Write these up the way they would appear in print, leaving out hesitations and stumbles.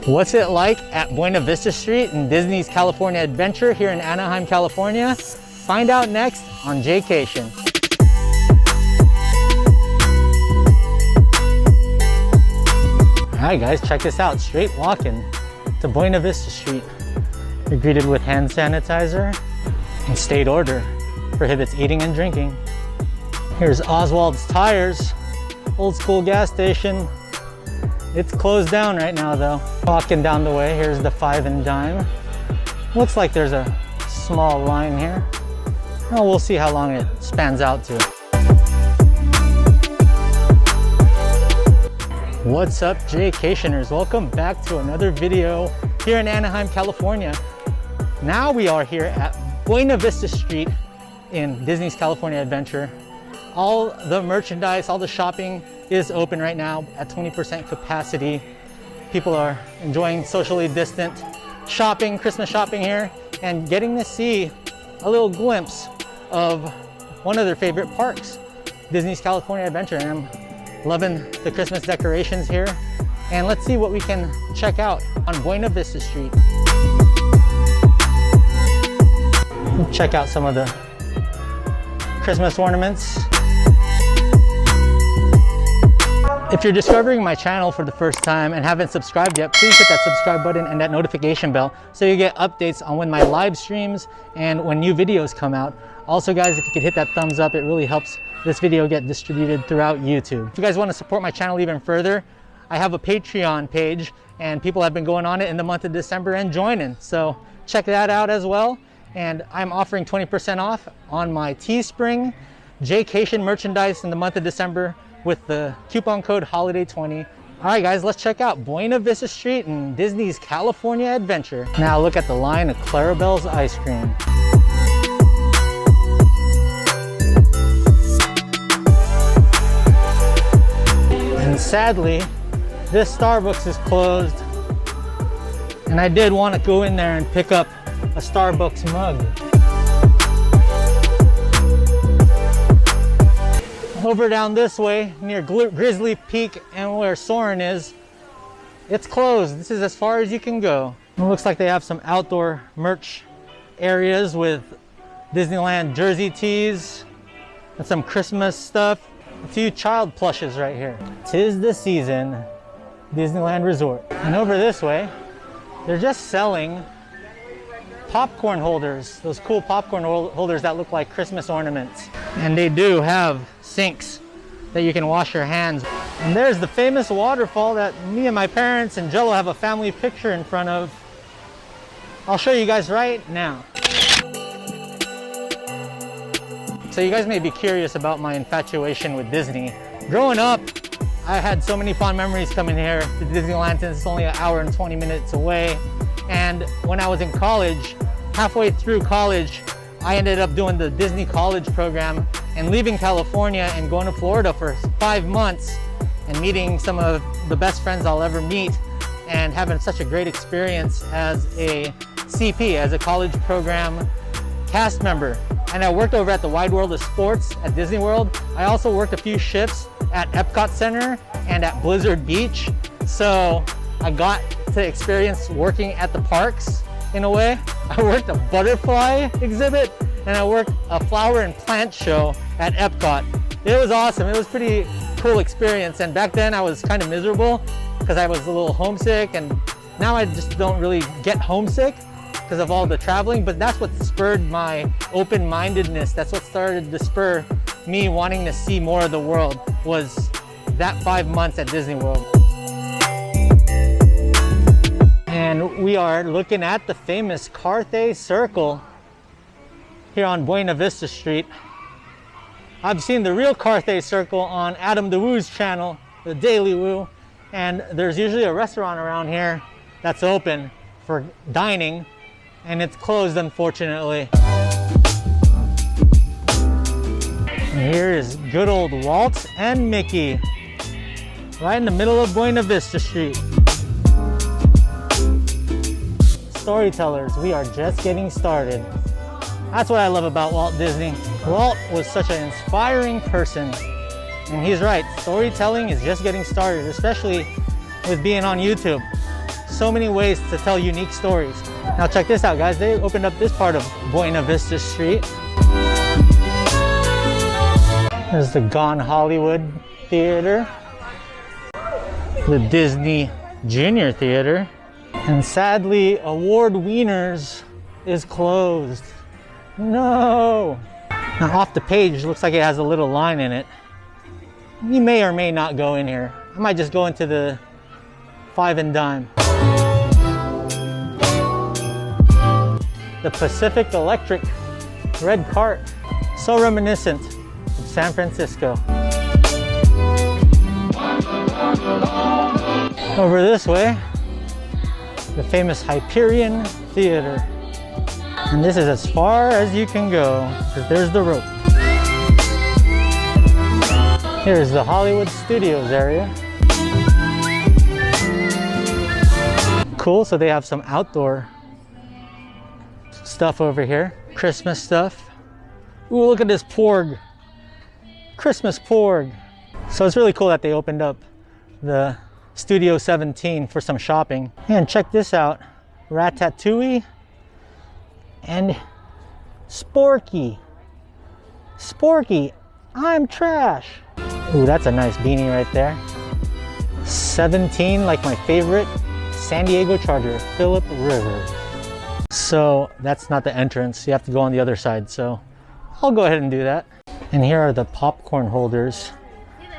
What's it like at Buena Vista Street in Disney's California Adventure here in Anaheim, California? Find out next on Jaycation. Alright guys, check this out. Straight walking to Buena Vista Street. You're greeted with hand sanitizer and state order. Prohibits eating and drinking. Here's Oswald's Tires, old school gas station. It's closed down right now though. Walking down the way, here's the 5 and Dime. Looks like there's a small line here. Oh, we'll see how long it spans out to. What's up, Jaycationers? Welcome back to another video here in Anaheim, California. Now we are here at Buena Vista Street in Disney's California Adventure. All the merchandise, all the shopping is open right now at 20% capacity. People are enjoying socially distant shopping, Christmas shopping here, and getting to see a little glimpse of one of their favorite parks, Disney's California Adventure. And I'm loving the Christmas decorations here. And let's see what we can check out on Buena Vista Street. Check out some of the Christmas ornaments. If you're discovering my channel for the first time and haven't subscribed yet, please hit that subscribe button and that notification bell so you get updates on when my live streams and when new videos come out. Also guys, if you could hit that thumbs up, it really helps this video get distributed throughout YouTube. If you guys want to support my channel even further, I have a Patreon page and people have been going on it in the month of December and joining. So check that out as well. And I'm offering 20% off on my Teespring Jaycation merchandise in the month of December with the coupon code HOLIDAY20. All right guys, let's check out Buena Vista Street in Disney's California Adventure. Now look at the line of Clarabelle's ice cream. And sadly, this Starbucks is closed. And I did want to go in there and pick up a Starbucks mug. Over down this way near Grizzly Peak and where Soarin' is, it's closed. This is as far as you can go. It looks like they have some outdoor merch areas with Disneyland jersey tees and some Christmas stuff. A few child plushes right here. 'Tis the season, Disneyland Resort. And over this way, they're just selling popcorn holders, those cool popcorn holders that look like Christmas ornaments. And they do have sinks that you can wash your hands. And there's the famous waterfall that me and my parents and Jello have a family picture in front of. I'll show you guys right now. So you guys may be curious about my infatuation with Disney. Growing up, I had so many fond memories coming here to Disneyland since it's only an hour and 20 minutes away. And when I was in college, halfway through college, I ended up doing the Disney College program and leaving California and going to Florida for 5 months and meeting some of the best friends I'll ever meet and having such a great experience as a CP, as a college program cast member. And I worked over at the Wide World of Sports at Disney World. I also worked a few shifts at Epcot Center and at Blizzard Beach. So I got to experience working at the parks in a way. I worked a butterfly exhibit and I worked a flower and plant show at Epcot. It was awesome. It was a pretty cool experience. And back then I was kind of miserable because I was a little homesick, and now I just don't really get homesick because of all the traveling, but that's what spurred my open-mindedness. That's what started to spur me wanting to see more of the world, was that 5 months at Disney World. And we are looking at the famous Carthay Circle here on Buena Vista Street. I've seen the real Carthay Circle on Adam DeWoo's channel, The Daily Woo, and there's usually a restaurant around here that's open for dining, and it's closed unfortunately. And here is good old Walt and Mickey, right in the middle of Buena Vista Street. Storytellers, we are just getting started. That's what I love about Walt Disney. Walt was such an inspiring person, and he's right, storytelling is just getting started, especially with being on YouTube. So many ways to tell unique stories. Now check this out, guys. They opened up this part of Buena Vista Street. There's the Gone Hollywood Theater, the Disney Junior Theater, and sadly, Award Wieners is closed. No! Now off the page, looks like it has a little line in it. You may or may not go in here. I might just go into the 5 and Dime. The Pacific Electric red cart. So reminiscent of San Francisco. Over this way, the famous Hyperion Theater. And this is as far as you can go, because there's the rope. Here's the Hollywood Studios area. Cool, so they have some outdoor stuff over here. Christmas stuff. Ooh, look at this porg. Christmas porg. So it's really cool that they opened up the Studio 17 for some shopping. And check this out. Ratatouille and Sporky. Sporky, I'm trash. Ooh, that's a nice beanie right there. 17, like my favorite San Diego Charger, Phillip Rivers. So that's not the entrance. You have to go on the other side. So I'll go ahead and do that. And here are the popcorn holders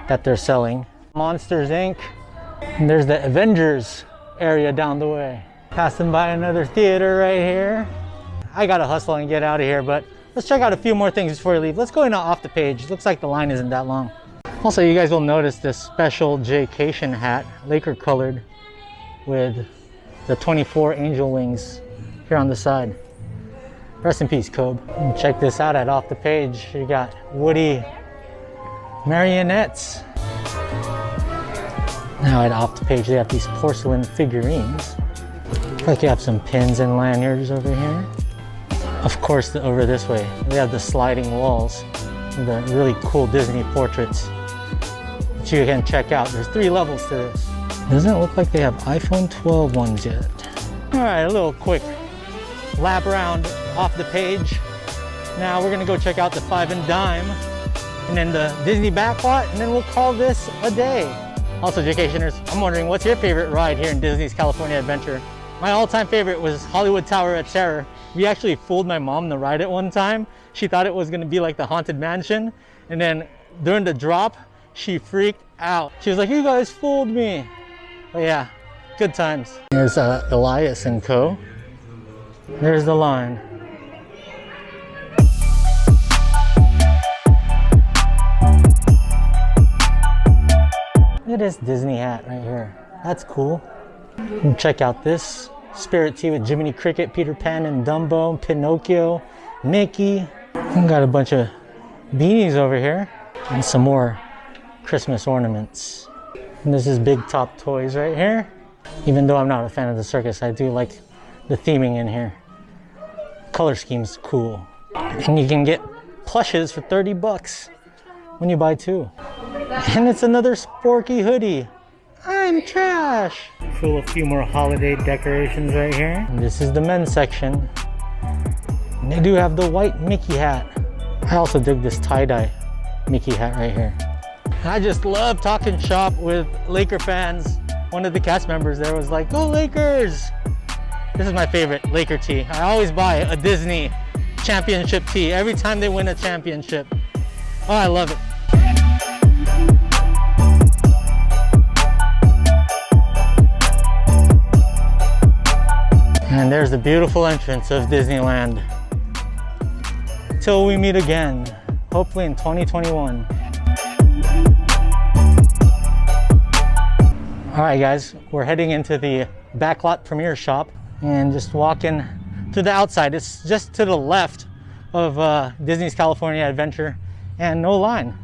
that they're selling. Monsters Inc. And there's the Avengers area down the way. Passing by another theater right here. I gotta hustle and get out of here, but let's check out a few more things before we leave. Let's go in off the page. Looks like the line isn't that long. Also, you guys will notice this special Jaycation hat, Laker colored, with the 24 angel wings here on the side. Rest in peace, Kobe. And check this out at off the page. You got Woody marionettes. Now at off the page, they have these porcelain figurines. Looks like you have some pins and lanyards over here. Of course, over this way, we have the sliding walls, the really cool Disney portraits that you can check out. There's 3 levels to this. Doesn't look like they have iPhone 12 ones yet. All right, a little quick lap around off the page. Now we're gonna go check out the 5 and Dime and then the Disney Backlot, and then we'll call this a day. Also, Jaycationers, I'm wondering, what's your favorite ride here in Disney's California Adventure? My all-time favorite was Hollywood Tower of Terror. We actually fooled my mom to ride it one time. She thought it was gonna be like the Haunted Mansion, and then during the drop, she freaked out. She was like, "You guys fooled me." But yeah, good times. There's Elias and Co. There's the line. Look at this Disney hat right here. That's cool. And check out this Spirit Tea with Jiminy Cricket, Peter Pan and Dumbo, Pinocchio, Mickey. We got a bunch of beanies over here and some more Christmas ornaments. And this is Big Top Toys right here. Even though I'm not a fan of the circus, I do like the theming in here. Color scheme's cool. And you can get plushes for 30 bucks when you buy 2. And it's another Sporky hoodie. I'm trash. Cool, a few more holiday decorations right here. And this is the men's section. And they do have the white Mickey hat. I also dig this tie-dye Mickey hat right here. I just love talking shop with Laker fans. One of the cast members there was like, "Go Lakers!" This is my favorite Laker tee. I always buy a Disney championship tee every time they win a championship. Oh, I love it. And there's the beautiful entrance of Disneyland. Till we meet again, hopefully in 2021. All right, guys, we're heading into the Backlot Premiere Shop and just walking to the outside. It's just to the left of Disney's California Adventure and no line.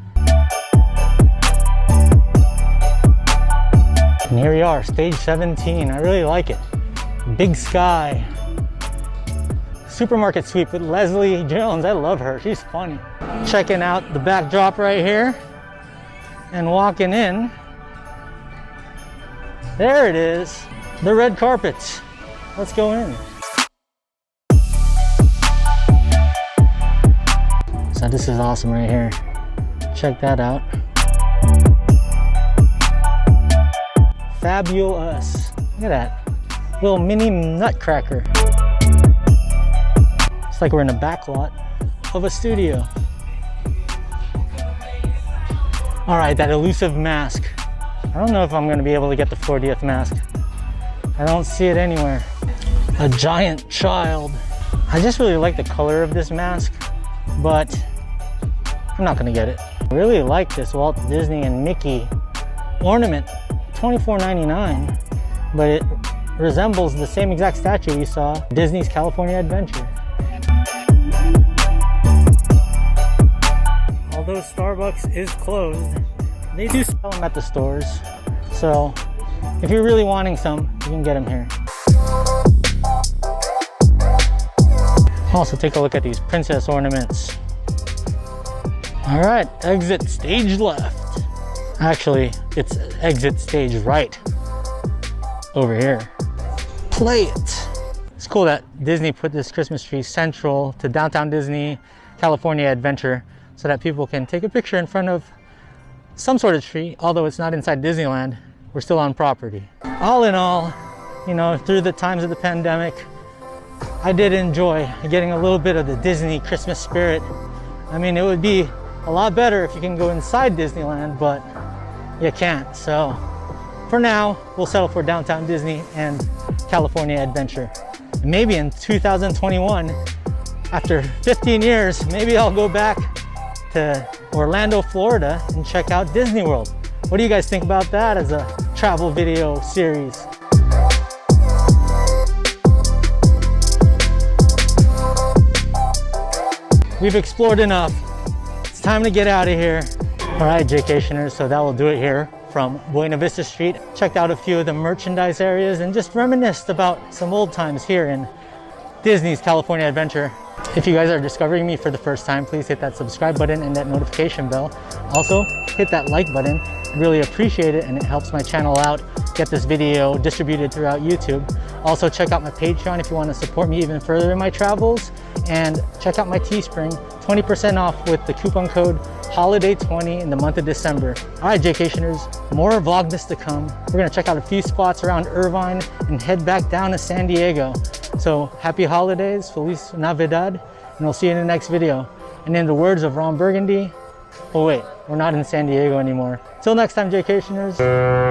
And here we are, stage 17. I really like it. Big sky. Supermarket sweep with Leslie Jones. I love her, she's funny. Checking out the backdrop right here and walking in. There it is. the red carpets. Let's go in. So this is awesome right here. Check that out. Fabulous. Look at that. Little mini nutcracker. It's like we're in a backlot of a studio. All right, that elusive mask. I don't know if I'm gonna be able to get the 40th mask. I don't see it anywhere. A giant child. I just really like the color of this mask, but I'm not gonna get it. I really like this Walt Disney and Mickey ornament, $24.99, but it resembles the same exact statue we saw Disney's California Adventure. Although Starbucks is closed, they do sell them at the stores. So if you're really wanting some, you can get them here. Also take a look at these princess ornaments. All right, exit stage left. Actually, it's exit stage right over here. Play it. It's cool that Disney put this Christmas tree central to downtown Disney, California Adventure, so that people can take a picture in front of some sort of tree. Although it's not inside Disneyland, we're still on property. All in all, you know, through the times of the pandemic, I did enjoy getting a little bit of the Disney Christmas spirit. I mean, it would be a lot better if you can go inside Disneyland, but you can't. So for now, we'll settle for downtown Disney and California Adventure. And maybe in 2021, after 15 years, maybe I'll go back to Orlando, Florida and check out Disney World. What do you guys think about that as a travel video series? We've explored enough. It's time to get out of here. All right, Jaycationers, so that will do it here from Buena Vista Street. Checked out a few of the merchandise areas and just reminisced about some old times here in Disney's California Adventure. If you guys are discovering me for the first time, please hit that subscribe button and that notification bell. Also, hit that like button. I really appreciate it and it helps my channel out, get this video distributed throughout YouTube. Also, check out my Patreon if you want to support me even further in my travels. And check out my Teespring, 20% off with the coupon code HOLIDAY20 in the month of December. All right, Jaycationers, more Vlogmas to come. We're gonna check out a few spots around Irvine and head back down to San Diego. So happy holidays, Feliz Navidad, and I'll see you in the next video. And in the words of Ron Burgundy, oh wait, we're not in San Diego anymore. Till next time, Jaycationers.